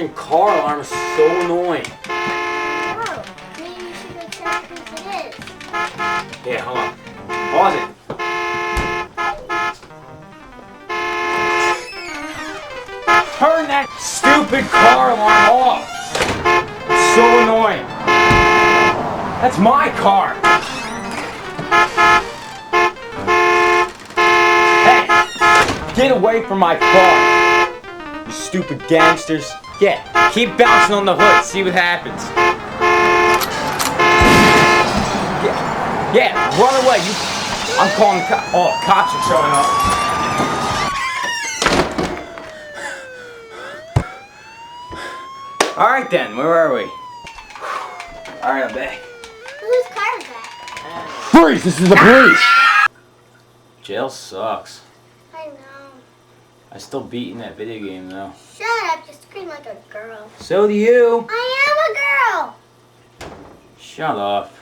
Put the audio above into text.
freaking car alarm is so annoying. Oh, maybe you should go check whose it is. Yeah, hold on. Pause it. Turn that stupid car alarm off. It's so annoying. That's my car. Hey, get away from my car. You stupid gangsters. Yeah, keep bouncing on the hood. See what happens. Yeah, run away. I'm calling the cops. Oh, cops are showing up. All right then, where are we? All right, I'm back. Whose car is that? Freeze! This is the police. Jail sucks. I know. I still beating that video game though. Shut up, you scream like a girl. So do you. I am a girl! Shut up.